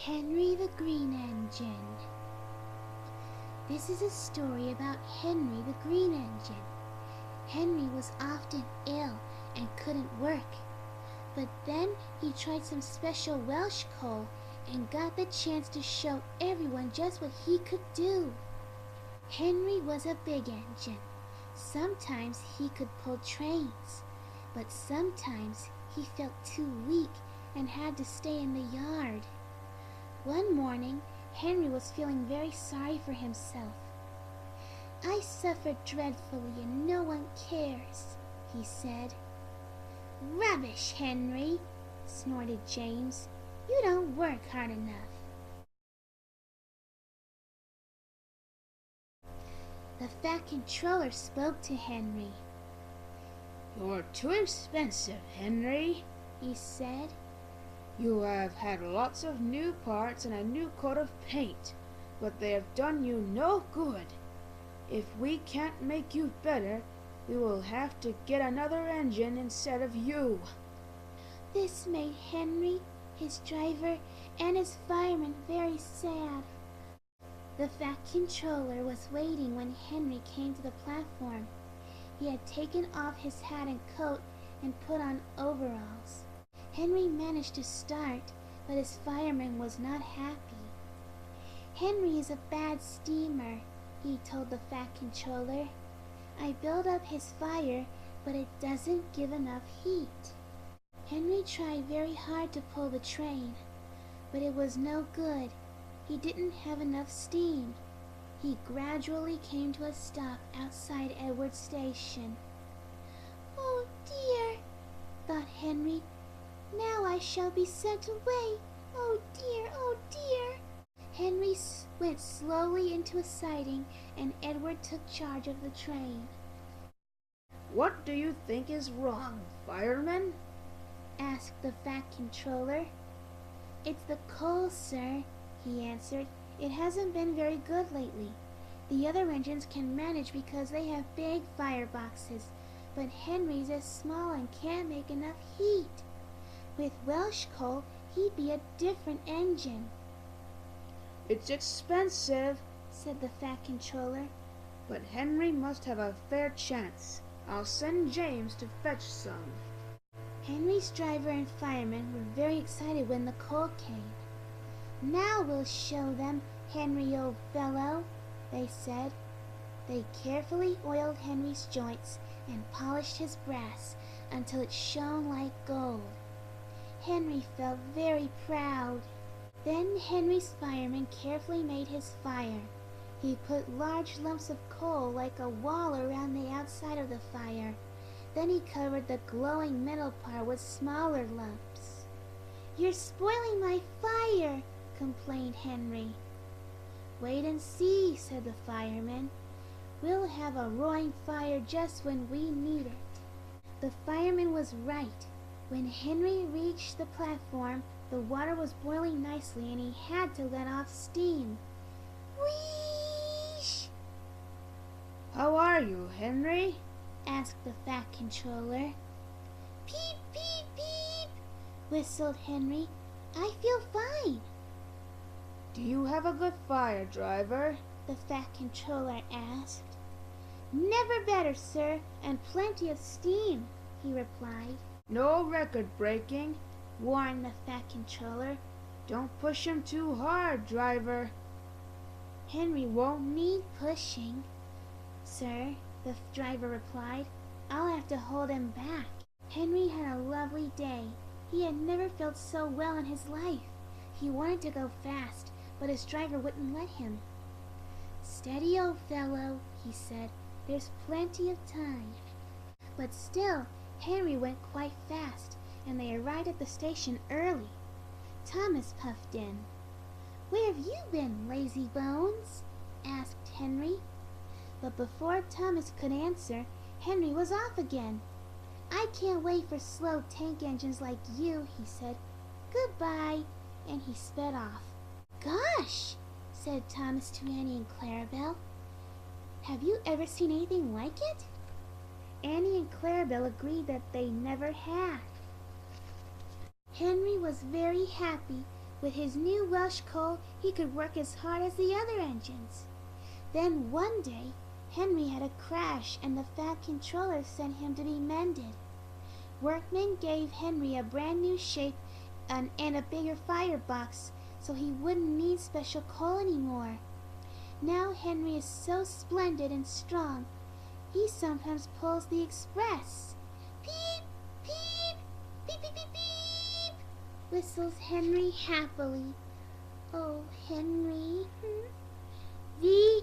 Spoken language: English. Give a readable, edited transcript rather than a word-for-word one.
Henry the Green Engine. This is a story about Henry the Green Engine. Henry was often ill and couldn't work, but then he tried some special Welsh coal and got the chance to show everyone just what he could do. Henry was a big engine. Sometimes he could pull trains, but sometimes he felt too weak and had to stay in the yard. One morning, Henry was feeling very sorry for himself. "I suffer dreadfully and no one cares," he said. "Rubbish, Henry," snorted James. "You don't work hard enough." The Fat Controller spoke to Henry. "You're too expensive, Henry," he said. "You have had lots of new parts and a new coat of paint, but they have done you no good. If we can't make you better, we will have to get another engine instead of you." This made Henry, his driver, and his fireman very sad. The Fat Controller was waiting when Henry came to the platform. He had taken off his hat and coat and put on overalls. Henry managed to start, but his fireman was not happy. "Henry is a bad steamer," he told the Fat Controller. "I build up his fire, but it doesn't give enough heat." Henry tried very hard to pull the train, but it was no good. He didn't have enough steam. He gradually came to a stop outside Edward Station. "Oh dear," thought Henry. "Now I shall be sent away. Oh dear, oh dear." Henry went slowly into a siding and Edward took charge of the train. "What do you think is wrong, fireman?" asked the Fat Controller. "It's the coal, sir," he answered. "It hasn't been very good lately. The other engines can manage because they have big fireboxes, but Henry's is small and can't make enough heat. With Welsh coal, he'd be a different engine." "It's expensive," said the Fat Controller. "but Henry must have a fair chance. I'll send James to fetch some." Henry's driver and fireman were very excited when the coal came. "Now we'll show them, Henry, old fellow," they said. They carefully oiled Henry's joints and polished his brass until it shone like gold. Henry felt very proud. Then Henry's fireman carefully made his fire. He put large lumps of coal like a wall around the outside of the fire. Then he covered the glowing middle part with smaller lumps. "You're spoiling my fire," complained Henry. "Wait and see," said the fireman. "We'll have a roaring fire just when we need it." The fireman was right. When Henry reached the platform, the water was boiling nicely and he had to let off steam. Wheesh! "How are you, Henry?" asked the Fat Controller. "Peep, peep, peep," whistled Henry. "I feel fine." "Do you have a good fire, driver?" the Fat Controller asked. "Never better, sir, and plenty of steam," he replied. "No record breaking," warned the Fat Controller. "Don't push him too hard, driver." "Henry won't need pushing, sir," the driver replied. "I'll have to hold him back." Henry had a lovely day. He had never felt so well in his life. He wanted to go fast, but his driver wouldn't let him. "Steady, old fellow," he said. "There's plenty of time." But still, Henry went quite fast, and they arrived at the station early. Thomas puffed in. "Where have you been, lazy bones?" asked Henry. But before Thomas could answer, Henry was off again. "I can't wait for slow tank engines like you," he said. "Goodbye," and he sped off. "Gosh," said Thomas to Annie and Clarabelle. "Have you ever seen anything like it?" Annie and Clarabelle agreed that they never had. Henry was very happy With his new Welsh coal, he could work as hard as the other engines. Then one day, Henry had a crash and the Fat Controller sent him to be mended. Workmen gave Henry a brand new shape and a bigger firebox so he wouldn't need special coal anymore. Now Henry is so splendid and strong, he sometimes pulls the express. Peep, peep, beep, beep, beep, beep, whistles Henry happily. Oh, Henry. The